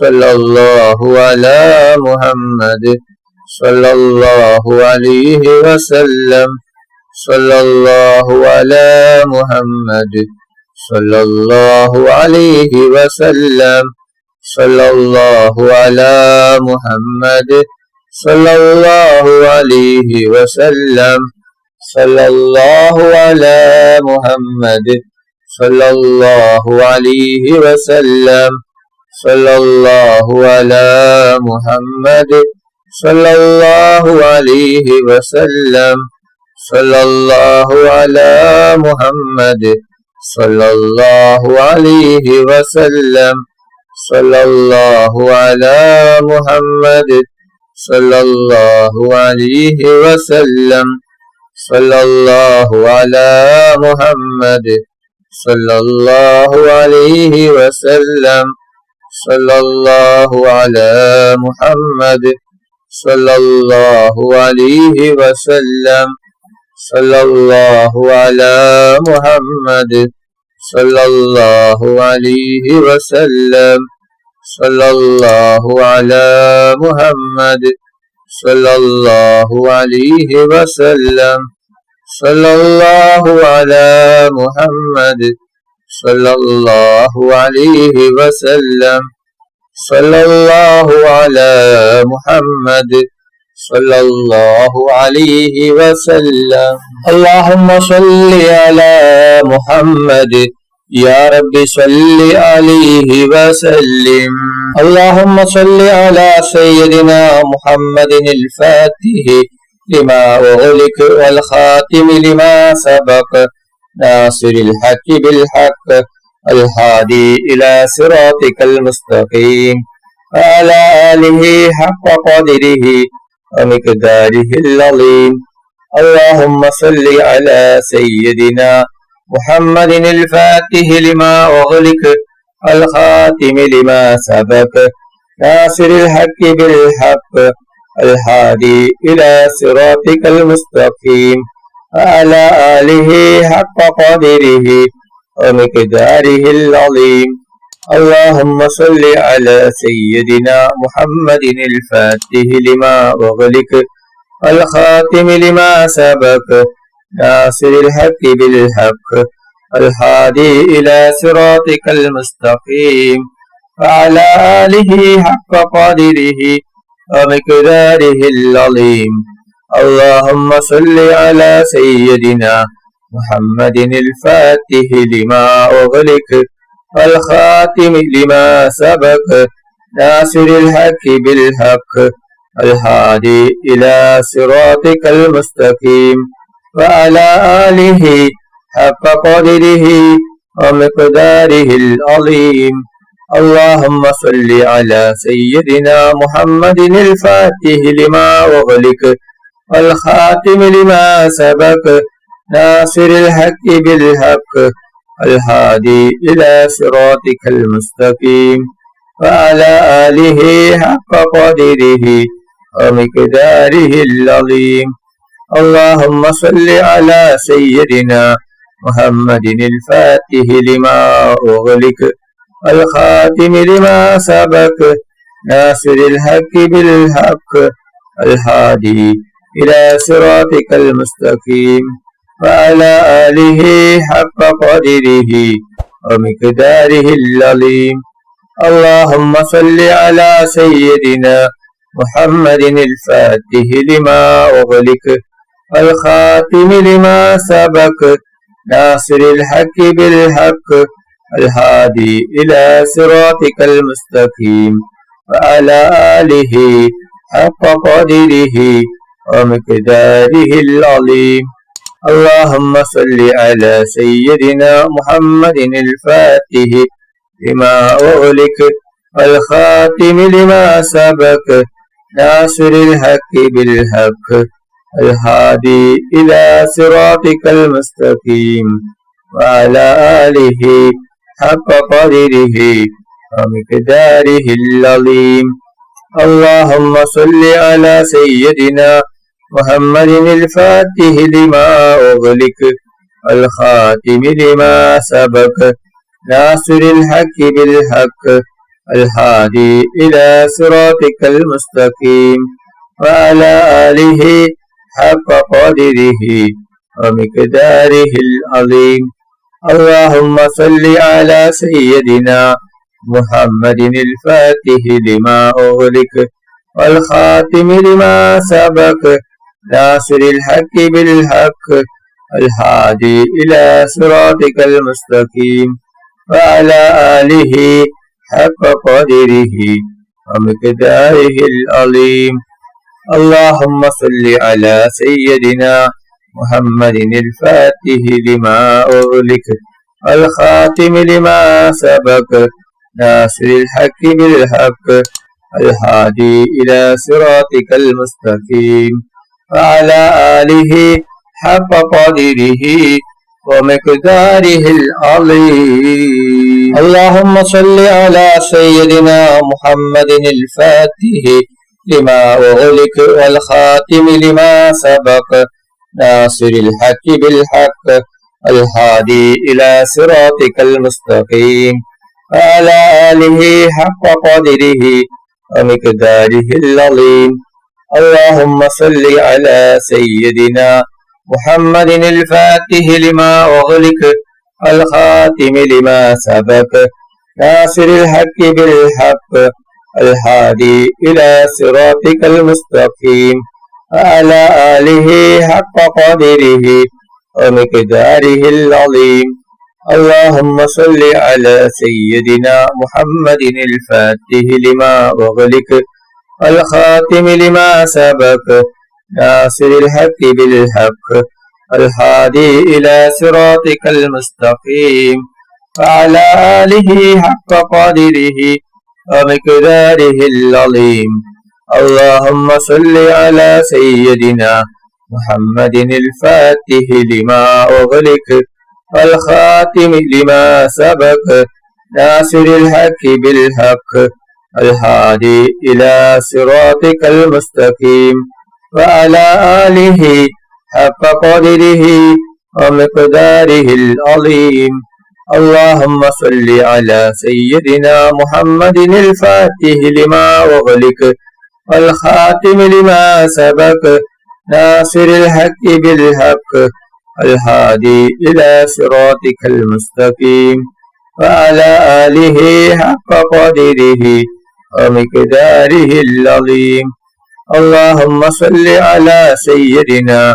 صلى الله على محمد صلى الله عليه وسلم صلى الله على محمد صلى الله عليه وسلم صلى الله على محمد صلى الله عليه وسلم صلى الله على محمد صلى الله عليه وسلم صلى الله على محمد صلى الله عليه وسلم صلى الله على محمد صلى الله عليه وسلم صلى الله على محمد صلى الله عليه وسلم صلى الله على محمد صلى الله عليه وسلم صلى الله على محمد صلى الله عليه وسلم صلى الله على محمد صلى الله عليه وسلم صلى الله على محمد صلى الله عليه وسلم صلى الله على محمد صلى الله عليه وسلم صلى الله على محمد صلى الله عليه وسلم. اللهم صل على محمد يا رب صل عليه وسلم. اللهم صل على سيدنا محمد الفاتح لما أغلق والخاتم لما سبق ناصر الحق بالحق الهادي إلى صراطك المستقيم وعلى آله حق قدره ومقداره العظيم. اللهم صل على سيدنا محمد الفاتح لما أغلق الخاتم لما سبق ناصر الحق بالحق الهادي إلى صراطك المستقيم وعلى آله حق قدره ومقداره العظيم. اللهم صل على سيدنا محمد الفاتح لما أغلق الخاتم لما سبق ناصر الحق بالحق الهادي إلى صراطك المستقيم وعلى آله حق قدره ومقداره العظيم. اللهم صل على سيدنا محمد الفاتح لما أغلق والخاتم لما سبق ناصر الحق بالحق الهادي إلى صراطك المستقيم وعلى آله حق قدره ومقداره العظيم. اللهم صل على سيدنا محمد الفاتح لما أغلق والخاتم لما سبق ناصر الحق بالحق الهادي إلى صراطك المستقيم وعلى آله حق قدره ومقداره العظيم. اللهم صل على سيدنا محمد الفاتح لما أغلق الخاتم لما سبق ناصر الحق بالحق الهادي إلى صراطك المستقيم وعلى آله حق قدره ومقداره العظيم. اللهم صل على سيدنا محمد الفاتح لما أغلق الخاتم لما سبق ناصر الحق بالحق الهادي إلى صراطك المستقيم وعلى آله حق قدره ومقداره العظيم. اللهم صل على سيدنا محمد الفاتح لما أغلق والخاتم لما سبق ناصر الحق بالحق الهادي إلى صراطك المستقيم وعلى آله حق قدره ومقداره العظيم. اللهم صل على سيدنا محمد الفاتح لما أغلق الخاتم لما سبق ناصر الحق بالحق الهادي إلى صراطك المستقيم وعلى آله حق قدره ومقداره العظيم. اللهم صل على سيدنا محمد الفاتح لما أغلق والخاتم لما سبق ناصر الحق بالحق الهادي إلى صراطك المستقيم وعلى آله حق قدره ومقداره العظيم. اللهم صل على سيدنا محمد الفاتح لما أغلق والخاتم لما سبق ناصر الحق بالحق الهادي إلى صراطك المستقيم وعلى آله حق قدره ومقداره العظيم. اللهم صل على سيدنا محمد الفاتح لما أغلق والخاتم لما سبق ناصر الحق بالحق الهادي إلى صراطك المستقيم وعلى آله حق قدره ومقداره العظيم. اللهم صل على سيدنا محمد الفاتح لما أغلق الخاتم لما سبق ناصر الحق بالحق الهادي إلى صراطك المستقيم وعلى آله حق قدره ومقداره العظيم. اللهم صل على سيدنا محمد الفاتح لما أغلق الخاتم لما سبق ناصر الحق بالحق الهادي إلى صراطك المستقيم وعلى آله حق قدره ومقداره العظيم. اللهم صل على سيدنا محمد الفاتح لما أغلق والخاتم لما سبق ناصر الحق بالحق الهادي إلى صراطك المستقيم وعلى آله حق قدره ومقداره العظيم. اللهم صل على سيدنا محمد الفاتح لما أغلق والخاتم لما سبق ناصر الحق بالحق الهادي إلى صراطك المستقيم وعلى آله حق قدره ومقداره العظيم. اللهم صل على سيدنا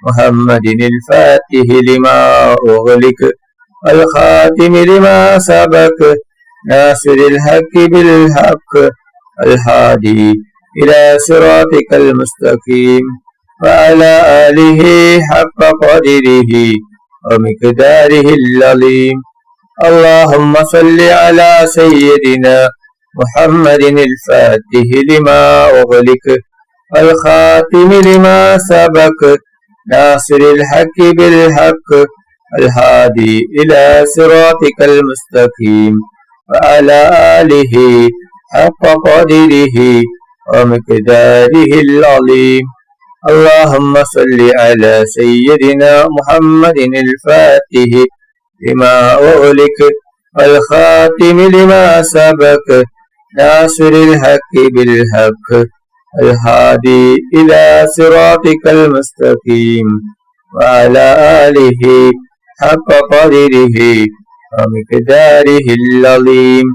محمد الفاتح لما أغلق والخاتم لما سبق ناصر الحق بالحق الهادي إلى صراطك المستقيم وعلى آله حق قدره ومقداره العظيم. اللهم صل على سيدنا محمد الفاتح لما أغلق والخاتم لما سبق ناصر الحق بالحق الهادي إلى صراطك المستقيم وعلى آله حق قدره ومقداره العظيم. اللهم صل على سيدنا محمد الفاتح لما أغلق والخاتم لما سبق ناصر الحق بالحق الهادي إلى صراطك المستقيم وعلى آله حق قدره ومقداره العظيم.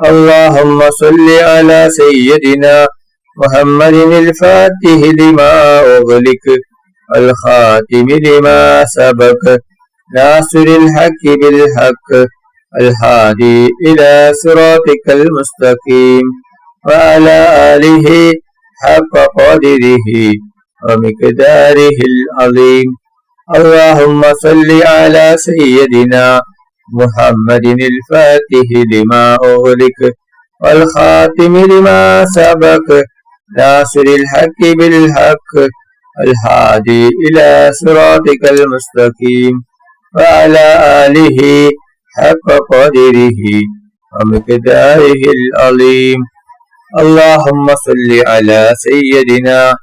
اللهم صل على سيدنا محمد الفاتح لما أغلق والخاتم لما سبق ناصر الحق بالحق الهادي إلى صراطك المستقيم وعلى آله حق قدره ومقداره العظيم. اللهم صل على سيدنا محمد الفاتح لما أغلق والخاتم لما سبق ناصر الحق بالحق الهادي إلى صراطك المستقيم وعلى آله حق قدره ومقداره العظيم. اللهم صل على سيدنا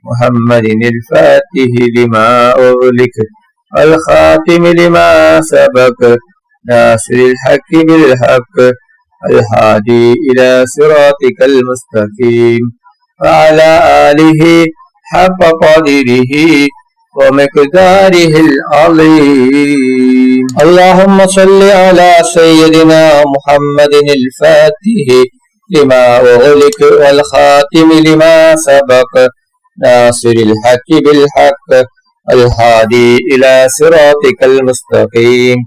محمد الفاتح لما أغلق والخاتم لما سبق ناصر الحق بالحق الهادي إلى صراطك المستقيم وعلى آله حق قدره ومقداره العظيم. اللهم صل على سيدنا محمد الفاتح لما أغلق والخاتم لما سبق ناصر الحق بالحق الهادي إلى صراطك المستقيم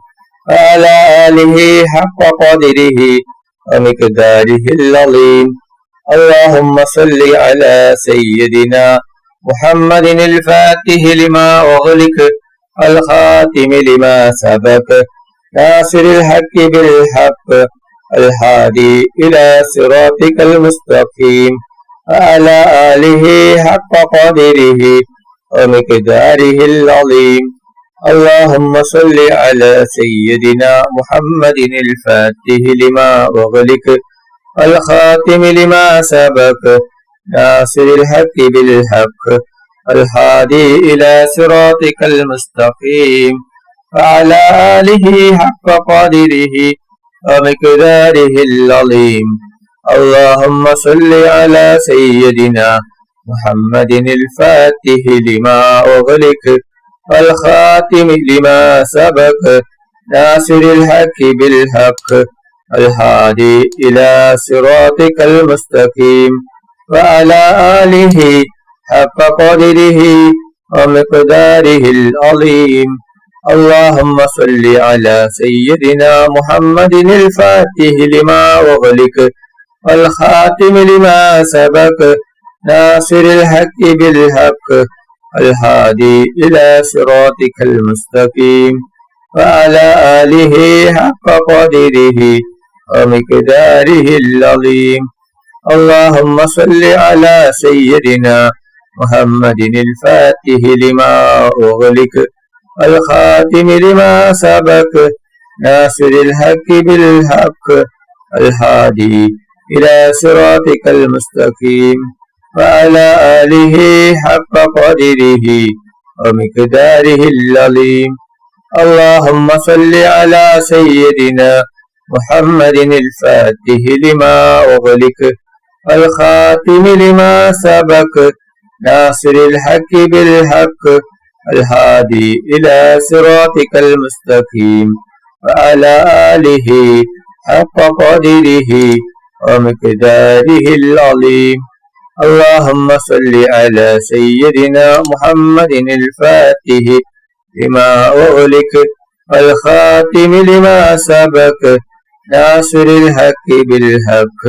وعلى آله حق قدره ومقداره العظيم. اللهم صل على سيدنا محمد الفاتح لما أغلق الخاتم لما سبق ناصر الحق بالحق الهادي إلى صراطك المستقيم وعلى آله حق قدره ومقداره العظيم. اللهم صل على سيدنا محمد الفاتح لما أغلق الخاتم لما سبق ناصر الحق بالحق الهادي إلى صراطك المستقيم وعلى آله حق قدره ومقداره العظيم. اللهم صل على سيدنا محمد الفاتح لما أغلق والخاتم لما سبق ناصر الحق بالحق الهادي إلى صراطك المستقيم وعلى آله حق قدره ومقداره العظيم. اللهم صل على سيدنا محمد الفاتح لما أغلق والخاتم لما سبق ناصر الحق بالحق الهادي إلى صراطك المستقيم وعلى آله حق قدره ومقداره العظيم. اللهم صل على سيدنا محمد الفاتح لما أغلق الخاتم لما سبق ناصر الحق بالحق الهادي إلى صراطك المستقيم وعلى آله حق قدره ومقداره العظيم. اللهم صل على سيدنا محمد الفاتح لما أغلق الخاتم لما سبق ناصر الحق بالحق الهادي إلى صراطك المستقيم وعلى آله حق قدره ومقداره العظيم. اللهم صل على سيدنا محمد الفاتح لما أغلق والخاتم لما سبق ناصر الحق بالحق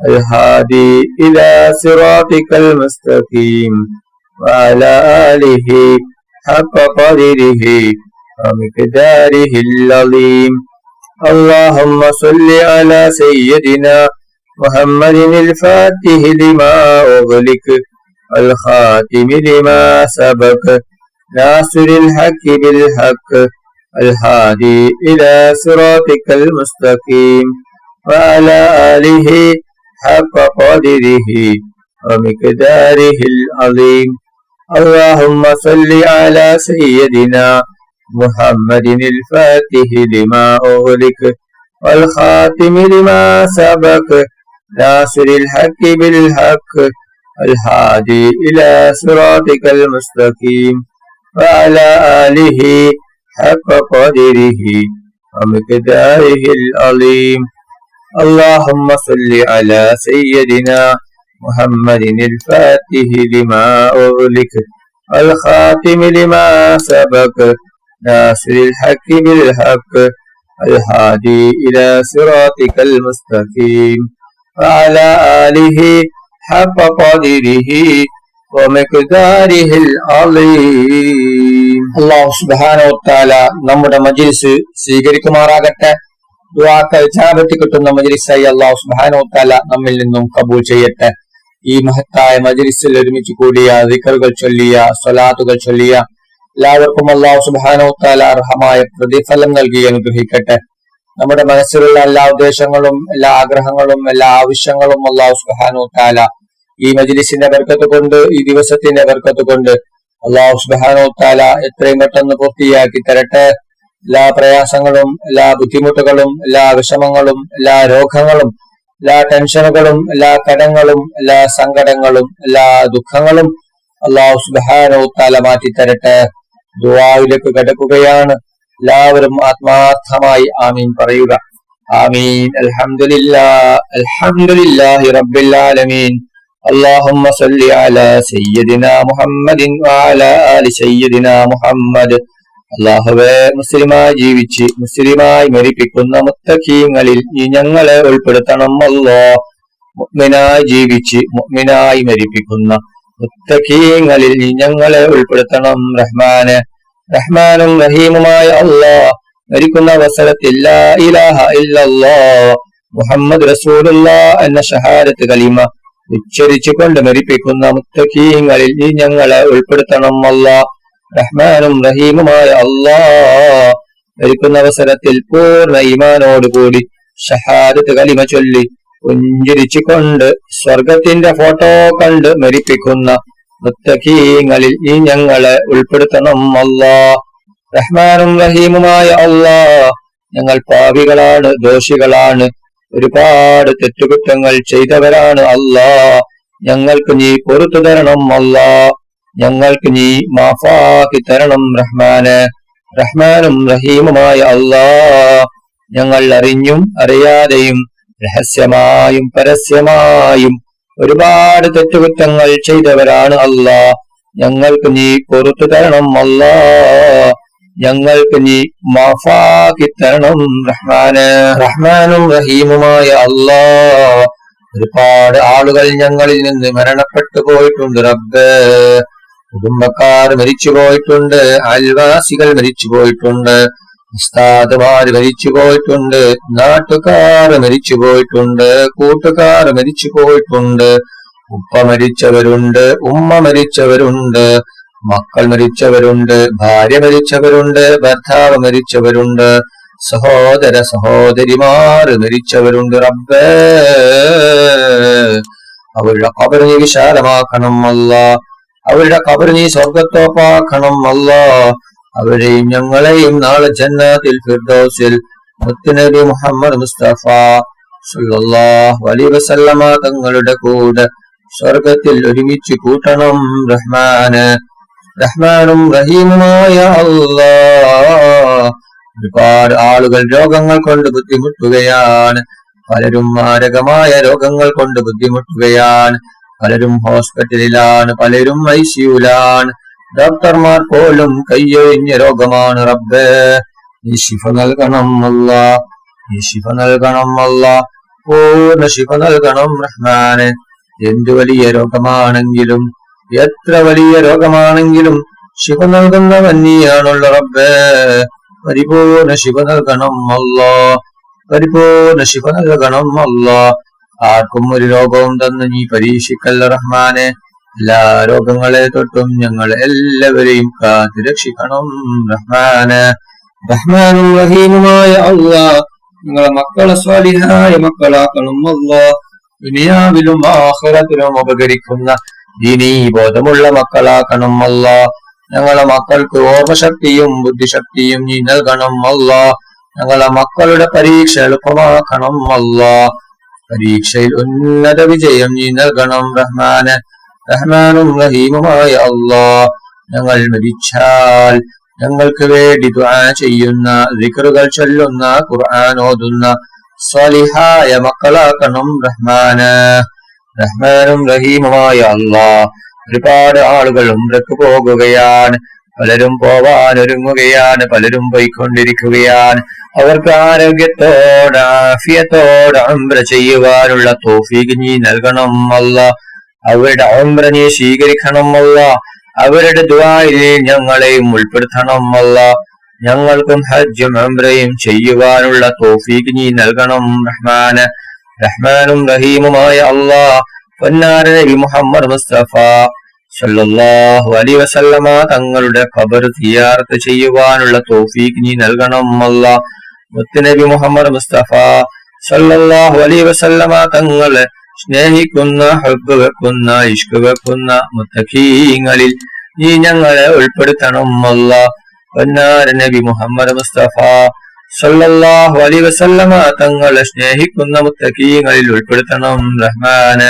الهادي إلى صراطك المستقيم وعلى آله حق قدره ومقداره العظيم. اللهم صل على سيدنا محمد الفاتح لما أغلق الخاتم لما سبق ناصر الحق بالحق الهادي إلى صراطك المستقيم وعلى آله حق قدره ومقداره العظيم. اللهم صل على سيدنا محمد الفاتح لما أغلق والخاتم لما سبق ناصر الحق بالحق الهادي إلى صراطك المستقيم وعلى آله حق قدره ومقداره العظيم. اللهم صل على سيدنا محمد الفاتح لما أغلق والخاتم لما سبق ناصر الحق بالحق الهادي إلى صراطك المستقيم وعلى آله حق قدره ومقداره العظيم. അല്ലാഹു സുബ്ഹാനഹു വ തആല നമ്മുടെ മജ്ലിസ് സ്വീകരിക്കുമാറാകട്ടെ. ദുആക്കൾ ഇജാബത്ത് കിട്ടുന്ന മജ്ലിസായി അല്ലാഹു സുബ്ഹാനഹു വ തആല നമ്മിൽ നിന്നും കബൂൽ ചെയ്യട്ടെ. ഈ മഹത്തായ മജ്ലിസിൽ ഒരുമിച്ച് കൂടിയ ദിക്റുകൾ ചൊല്ലിയ സ്വലാത്തുകൾ ചൊല്ലിയ എല്ലാവർക്കും അല്ലാഹു സുബ്ഹാനഹു വ തആല അർഹമായ പ്രതിഫലം നൽകി അനുഗ്രഹിക്കട്ടെ. നമ്മുടെ മനസ്സിലുള്ള എല്ലാ ഉദ്ദേശങ്ങളും എല്ലാ ആഗ്രഹങ്ങളും എല്ലാ ആവശ്യങ്ങളും അല്ലാഹു സുബ്ഹാനഹു വ തആല ഈ മജ്ലിസിന്റെ ബർക്കത്ത് കൊണ്ട് ഈ ദിവസത്തിന്റെ ബർക്കത്ത് കൊണ്ട് അല്ലാഹു സുബ്ഹാനഹു വ തആല എത്രയും പെട്ടെന്ന് പൂർത്തിയാക്കി തരട്ടെ. എല്ലാ പ്രയാസങ്ങളും, എല്ലാ ബുദ്ധിമുട്ടുകളും, എല്ലാ വിഷമങ്ങളും, എല്ലാ രോഗങ്ങളും, എല്ലാ ടെൻഷനുകളും, എല്ലാ കടങ്ങളും, എല്ലാ സങ്കടങ്ങളും, എല്ലാ ദുഃഖങ്ങളും അല്ലാഹു സുബ്ഹാനഹു തആല മാറ്റി തരട്ടെ. ദുആയിലേക്ക് കടക്കുകയാണ്. എല്ലാവരും ആത്മാർത്ഥമായി ആമീൻ പറയുക. ആമീൻ. അൽഹംദുലില്ലാഹി റബ്ബിൽ ആലമീൻ. اللهم صل على سيدنا محمد وعلى آل سيدنا محمد. അല്ലാഹുവേ, മുസ്ലിമായി ജീവിച്ച് മുസ്ലിമായി മരിപ്പിക്കുന്ന മുത്തഖീങ്ങളിൽ നീ ഞങ്ങളെ ഉൾപ്പെടുത്തണം അല്ലാഹ്. മുഅ്മിനായി ജീവിച്ച് മുഅ്മിനായി മരിപ്പിക്കുന്ന മുത്തഖീങ്ങളിൽ നീ ഞങ്ങളെ ഉൾപ്പെടുത്തണം റഹ്മാനെ. റഹ്മാനും റഹീമുമായ അല്ലാഹ്, മരിക്കുന്ന അവസരത്തിൽ ലാ ഇലാഹ ഇല്ലല്ലാഹ് മുഹമ്മദ് റസൂലുള്ളാഹ് എന്ന ഷഹാദത്ത് കലിമ ഉച്ചരിച്ചുകൊണ്ട് മരിപ്പിക്കുന്ന മുത്തഖീങ്ങളിൽ നീ ഞങ്ങളെ ഉൾപ്പെടുത്തണം അല്ലാഹ്. റഹ്മാനും റഹീമുമായ അല്ലാഹ്, മരിക്കുന്ന അവസരത്തിൽ പൂർണ്ണ ഈമാനോടുകൂടി ഷഹാദത്ത് കലിമ ചൊല്ലി പുഞ്ചിരിച്ചുകൊണ്ട് സ്വർഗത്തിന്റെ ഫോട്ടോ കണ്ട് മരിപ്പിക്കുന്ന മുത്തഖീങ്ങളിൽ നീ ഞങ്ങളെ ഉൾപ്പെടുത്തണം അല്ലാഹ്. റഹ്മാനും റഹീമുമായ അല്ലാഹ്, ഞങ്ങൾ പാപികളാണ്, ദോഷികളാണ്, ഒരുപാട് തെറ്റുകുറ്റങ്ങൾ ചെയ്തവരാണ് അല്ലാഹ്. ഞങ്ങൾക്ക് നീ പൊറുത്തു തരണം അല്ലാഹ്. ഞങ്ങൾക്ക് നീ മാഫാക്കി തരണം റഹ്മാനെ. റഹ്മാനും റഹീമുമായ അല്ലാഹ്, ഞങ്ങൾ അറിഞ്ഞും അറിയാതെയും രഹസ്യമായും പരസ്യമായും ഒരുപാട് തെറ്റുകുറ്റങ്ങൾ ചെയ്തവരാണ് അല്ലാഹ്. ഞങ്ങൾക്ക് നീ പൊറുത്തു തരണം അല്ലാഹ്. ഞങ്ങൾക്ക് നീ മാഫാക്കി തരണം റഹ്മാനെ. റഹ്മാനും റഹീമുമായ അല്ലാഹ്, ഒരുപാട് ആളുകൾ ഞങ്ങളിൽ നിന്ന് മരണപ്പെട്ടു പോയിട്ടുണ്ട് റബ്ബേ. കുടുംബക്കാർ മരിച്ചു പോയിട്ടുണ്ട്, അയൽവാസികൾ മരിച്ചു പോയിട്ടുണ്ട്, ഉസ്താദുമാര് മരിച്ചു പോയിട്ടുണ്ട്, നാട്ടുകാർ മരിച്ചു പോയിട്ടുണ്ട്, കൂട്ടുകാർ മരിച്ചു പോയിട്ടുണ്ട്, ഉപ്പ മരിച്ചവരുണ്ട്, ഉമ്മ മരിച്ചവരുണ്ട്, മക്കൾ മരിച്ചവരുണ്ട്, ഭാര്യ മരിച്ചവരുണ്ട്, ഭർത്താവ് മരിച്ചവരുണ്ട്, സഹോദര സഹോദരിമാർ മരിച്ചവരുണ്ട് റബ്ബേ. അവരുടെ ഖബർ നീ വിശാലമാക്കണം അല്ലാഹ്. അവരുടെ ഖബർ നീ സ്വർഗ്ഗത്തോപ്പാക്കണം അല്ലാഹ്. അവരെയും ഞങ്ങളെയും നാളെ ജന്നാത്തുൽ ഫിർദൗസിൽ മുത്തുനബി മുഹമ്മദ് മുസ്തഫ സല്ലല്ലാഹു അലൈഹി വസല്ലമ തങ്ങളുടെ കൂടെ സ്വർഗത്തിൽ ഒരുമിച്ച് കൂട്ടണം റഹ്മാനെ. റഹ്മാനും റഹീമുമായ അല്ലാഹ്, ഒരുപാട് ആളുകൾ രോഗങ്ങൾ കൊണ്ട് ബുദ്ധിമുട്ടുകയാണ്. പലരും മാരകമായ രോഗങ്ങൾ കൊണ്ട് ബുദ്ധിമുട്ടുകയാണ്. പലരും ഹോസ്പിറ്റലിലാണ്, പലരും ഐസിയുലാണ്. ഡോക്ടർമാർ പോലും കയ്യൊഴിഞ്ഞ രോഗമാണ് റബ്ബേ. നീ ശിഫ നൽകണം അല്ലാഹ്. നീ ശിഫ നൽകണം അല്ലാഹ്. പൂർണ്ണ ശിഫ നൽകണം റഹ്മാനെ. എന്ത് വലിയ രോഗമാണെങ്കിലും, എത്ര വലിയ രോഗമാണെങ്കിലും ശിഫ നൽകുന്നവൻ നീയാണുള്ള റബ്ബേ. പരിപൂർണ ശിഫ നൽകണം അല്ലാഹ്. പരിപൂർണ ശിഫ നൽകണം അല്ലാഹ്. ആർക്കും ഒരു രോഗവും തന്ന് നീ പരീക്ഷിക്കല്ല റഹ്മാനെ. എല്ലാ രോഗങ്ങളെ തൊട്ടും ഞങ്ങൾ എല്ലാവരെയും കാത്തു രക്ഷിക്കണം റഹ്മാനെ. റഹ്മാനും റഹീമുമായ അല്ലാഹ്, നിങ്ങളെ മക്കളെ സ്വാലിഹായ മക്കളാക്കണം അല്ലാഹ്. ദുനിയാവിലും ആഖിറത്തിലും ഉപകരിക്കുന്ന ദീനീ ബോധമുള്ള മക്കളാക്കണം അല്ലാഹ്. ഞങ്ങളെ മക്കൾക്ക് ഓർമ്മശക്തിയും ബുദ്ധിശക്തിയും നീ നൽകണം അല്ലാഹ്. ഞങ്ങളെ മക്കളുടെ പരീക്ഷ എളുപ്പമാക്കണം അല്ലാഹ്. പരീക്ഷയിൽ ഉന്നത വിജയം നീ നൽകണം റഹ്മാനെ. റഹ്മാനും റഹീമുമായ അല്ലാഹ്, ഞങ്ങൾ മരിച്ചാൽ ഞങ്ങൾക്ക് വേണ്ടി ദുആ ചെയ്യുന്ന, ദിക്റുകൾ ചൊല്ലുന്ന, ഖുർആൻ ഓതുന്ന സ്വാലിഹായ മക്കളാക്കണം റഹ്മാനെ. റഹ്മാനും റഹീമുമായ അല്ലാഹ്, ഒരുപാട് ആളുകൾ ഉംറക്ക് പോകുകയാണ്. പലരും പോവാൻ ഒരുങ്ങുകയാണ്, പലരും പോയിക്കൊണ്ടിരിക്കുകയാണ്. അവർക്ക് ആരോഗ്യത്തോടെ ആഫിയത്തോടെ ഉംറ ചെയ്യുവാനുള്ള തൗഫീഖ് നീ നൽകണം അല്ലാഹ്. അവരുടെ ഉംറ നീ സ്വീകരിക്കണം അല്ലാഹ്. അവരുടെ ദുആയിൽ ഞങ്ങളെയും ഉൾപ്പെടുത്തണം അല്ലാഹ്. ഞങ്ങൾക്കും ഹജ്ജും ഉംറയും ചെയ്യുവാനുള്ള തൗഫീഖ് നീ നൽകണം റഹ്മാനെ. റഹ്മാനും റഹീമുമായ അല്ലാഹ്, പൊന്നാര നബി മുഹമ്മദ് മുസ്തഫ സല്ലല്ലാഹു അലൈഹി വസല്ലമ തങ്ങളുടെ ഖബർ സിയാറത്ത് ചെയ്യുവാനുള്ള തൗഫീഖ് നീ നൽകണം അല്ലാഹ്. മുത്തുനബി മുഹമ്മദ് മുസ്തഫ സല്ലല്ലാഹു അലൈഹി വസല്ലമ തങ്ങളെ സ്നേഹിക്കുന്ന, ഹബ്ബ് വെക്കുന്ന, ഇഷ്ക് വെക്കുന്ന മുത്തഖീങ്ങളിൽ നീ ഞങ്ങളെ ഉൾപ്പെടുത്തണം അല്ലാഹ്. പൊന്നാര നബി മുഹമ്മദ് മുസ്തഫ സല്ലല്ലാഹു അലൈഹി വസല്ലമ തങ്ങളെ സ്നേഹിക്കുന്ന മുത്തഖീങ്ങളിൽ ഉൾപ്പെടുത്തണം റഹ്മാന്.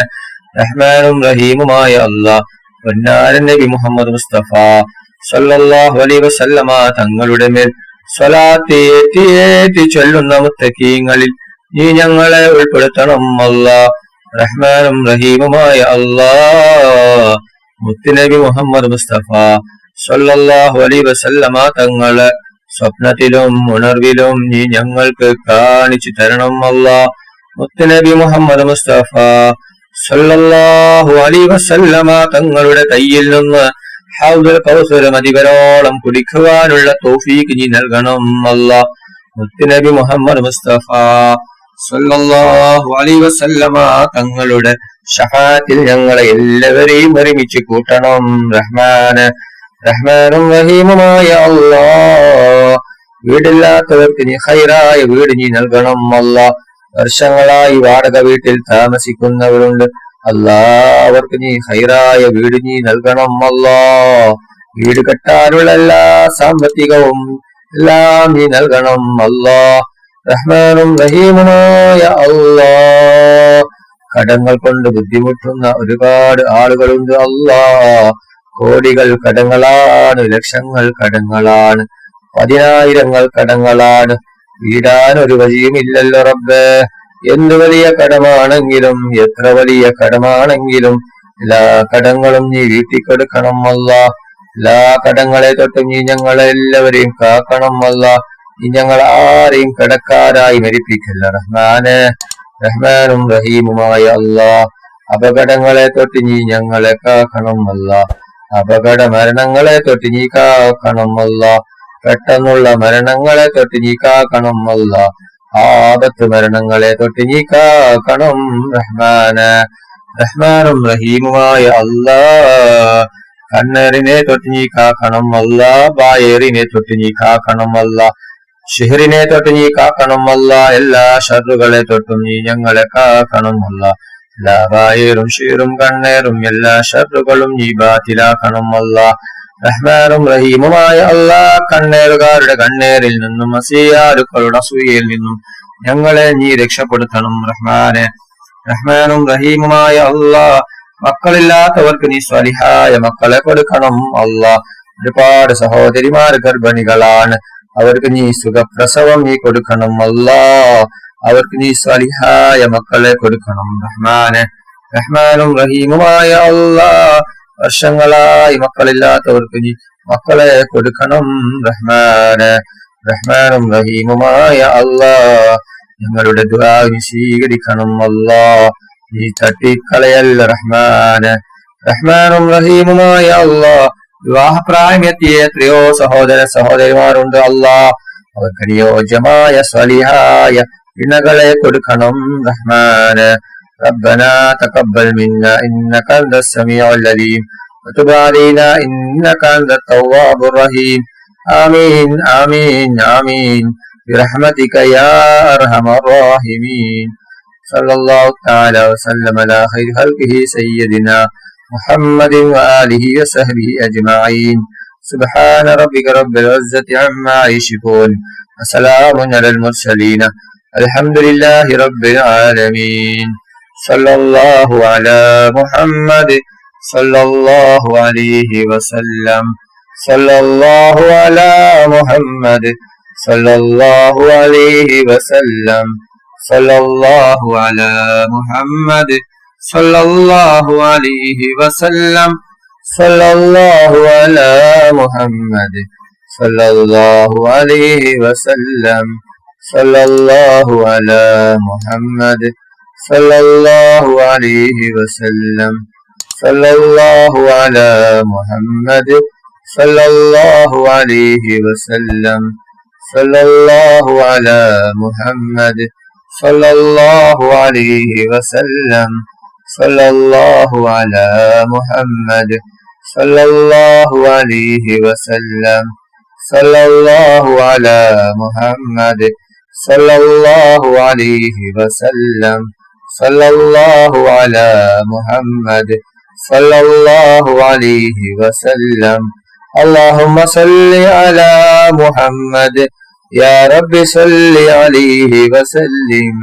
റഹ്മാനും റഹീമുമായ അല്ലാഹ് പൊന്നാര നബി മുഹമ്മദ് മുസ്തഫ സല്ലല്ലാഹു അലൈഹി വസല്ലമ തങ്ങളുടെ മേൽ സ്വലാത്ത് ഏറ്റി ചൊല്ലുന്ന മുത്തഖീങ്ങളിൽ നീ ഞങ്ങളെ ഉൾപ്പെടുത്തണം അല്ലാഹ്. റഹ്മാനും റഹീമുമായ അല്ലാഹ് മുത്തുനബി മുഹമ്മദ് മുസ്തഫ സല്ലല്ലാഹു അലൈഹി വസല്ലമ തങ്ങളെ സ്വപ്നത്തിലും ഉണർവിലും നീ ഞങ്ങൾക്ക് കാണിച്ചു തരണം അല്ലാഹ്. മുത്തുനബി മുഹമ്മദ് മുസ്തഫ സല്ലല്ലാഹു അലൈഹി വസല്ലമ തങ്ങളുടെ കയ്യിൽ നിന്ന് ഹൗദുൽ കൗസർ മതിവരോളം കുടിക്കുവാനുള്ള തൗഫീഖ് നീ നൽകണം അല്ലാഹ്. മുത്തുനബി മുഹമ്മദ് മുസ്തഫ സല്ലല്ലാഹു അലൈഹി വസല്ലമ തങ്ങളുടെ ശഫാഅത്തിൽ ഞങ്ങളെ എല്ലാവരെയും ഒരുമിച്ച് കൂട്ടണം റഹ്മാന്. റഹ്മാനും റഹീമുമായ അല്ലാഹ് വീടില്ലാത്തവർക്ക് നീ ഖൈറായ വീട് നീ നൽകണം അല്ലാഹ്. വർഷങ്ങളായി വാടക വീട്ടിൽ താമസിക്കുന്നവരുണ്ട് അല്ലാഹ്, അവർക്ക് നീ ഖൈറായ വീട് നീ നൽകണം അല്ലാഹ്. വീട് കെട്ടാനുള്ള എല്ലാ സാമ്പത്തികവും എല്ലാം നീ നൽകണം അല്ലാഹ്. റഹ്മാനും റഹീമുമായ അല്ലാഹ് കടങ്ങൾ കൊണ്ട് ബുദ്ധിമുട്ടുന്ന ഒരുപാട് ആളുകളുണ്ട് അല്ലാഹ്. കോടികൾ കടങ്ങളാണ്, ലക്ഷങ്ങൾ കടങ്ങളാണ്, പതിനായിരങ്ങൾ കടങ്ങളാണ്. വീടാൻ ഒരു വഴിയുമില്ലല്ലോ റബ്ബേ. എന്ത് വലിയ കടമാണെങ്കിലും എത്ര വലിയ കടമാണെങ്കിലും എല്ലാ കടങ്ങളും നീ വീട്ടിക്കൊടുക്കണം അല്ലാഹ്. എല്ലാ കടങ്ങളെ തൊട്ടും നീ ഞങ്ങളെ എല്ലാവരെയും കാക്കണം അല്ലാഹ്. നീ ഞങ്ങൾ ആരെയും കടക്കാരായി മരിപ്പിക്കല്ല റഹ്മാനെ. റഹ്മാനും റഹീമുമായ അല്ലാഹ് അപകടങ്ങളെ തൊട്ട് നീ ഞങ്ങളെ കാക്കണം അല്ലാഹ്. അപകട മരണങ്ങളെ തൊട്ട് നീ കാക്കണം അല്ലാഹ്. പെട്ടെന്നുള്ള മരണങ്ങളെ തൊട്ട് നീ കാക്കണം അല്ലാഹ്. ആപത്ത് മരണങ്ങളെ തൊട്ട് നീ കാക്കണം റഹ്മാനെ. റഹ്മാനും റഹീമുമായ അല്ലാഹ് കണ്ണേറിനെ തൊട്ട് നീ കാക്കണം അല്ലാഹ്. ബായേറിനെ തൊട്ട് നീ കാക്കണം അല്ലാഹ്. ഷിഹറിനെ തൊട്ട് നീ കാക്കണം അല്ലാഹ്. എല്ലാ ഷർറുകളെ തൊട്ടും നീ ഞങ്ങളെ കാക്കണം അല്ലാഹ്. എല്ലാ ബായേറും ഷീറും കണ്ണേറും എല്ലാ ഷർറുകളും നീ ബാത്തിലാക്കണം അല്ലാഹ്. റഹ്മാനും റഹീമുമായ അല്ലാഹ് കണ്ണേറുകാരുടെ കണ്ണേറിൽ നിന്നും അസൂയാലുക്കളുടെ അസൂയയിൽ നിന്നും ഞങ്ങളെ നീ രക്ഷപ്പെടുത്തണം റഹ്മാനെ. റഹ്മാനും റഹീമുമായ അല്ലാഹ് മക്കളില്ലാത്തവർക്ക് നീ സ്വലിഹായ മക്കളെ കൊടുക്കണം അല്ലാഹ്. ഒരുപാട് സഹോദരിമാർ ഗർഭിണികളാണ്, അവർക്ക് നീ സുഖപ്രസവം നീ കൊടുക്കണം അല്ലാഹ്. അവർക്ക് നീ സ്വലിഹായ മക്കളെ കൊടുക്കണം റഹ്മാനെ. റഹ്മാനും റഹീമുമായ അല്ലാഹ് വർഷങ്ങളായി മക്കളില്ലാത്തവർക്ക് നീ മക്കളെ കൊടുക്കണം റഹ്മാനെ. റഹ്മാനും റഹീമുമായ അല്ലാഹ് ഞങ്ങളുടെ ദുആ നീ സ്വീകരിക്കണം അല്ലാഹ്. നീ തട്ടിക്കളയല്ല റഹ്മാനെ. റഹ്മാനും റഹീമുമായ അല്ലാഹ് വിവാഹപ്രായമെത്തിയ എത്രയോ സഹോദര സഹോദരിമാരുണ്ട് അല്ലാഹ്, അവർക്ക് അനുയോജ്യമായ സ്വലിഹായ ഇണകളെ കൊടുക്കണം റഹ്മാനെ. ربنا تقبل منا إنك أنت السميع العليم وتب علينا إنك أنت التواب الرحيم. آمين آمين آمين برحمتك يا أرحم الراحمين. صلى الله تعالى وسلم على خير خلقه سيدنا محمد وآله وصحبه أجمعين. سبحان ربك رب العزة عما يصفون وسلام على المرسلين الحمد لله رب العالمين. صلى الله على محمد صلى الله عليه وسلم. صلى الله على محمد صلى الله عليه وسلم. صلى الله على محمد صلى الله عليه وسلم. صلى الله على محمد صلى الله عليه وسلم. صلى الله على محمد صلى الله عليه وسلم. صلى الله على محمد صلى الله عليه وسلم. صلى الله على محمد صلى الله عليه وسلم. صلى الله على محمد صلى الله عليه وسلم. صلى الله على محمد صلى الله عليه وسلم. صلى الله على محمد صلى الله عليه وسلم. اللهم صل على محمد യാ റബ്ബി സല്ലി അലൈഹി വസല്ലിം.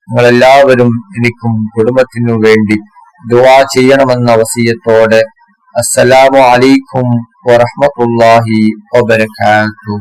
നിങ്ങളെല്ലാവരും എനിക്കും കുടുംബത്തിനു വേണ്ടി ദുആ ചെയ്യണമെന്ന വസിയത്തോടെ അസ്സലാമു അലൈക്കും വറഹ്മത്തുള്ളാഹി വബറകാതുഹു.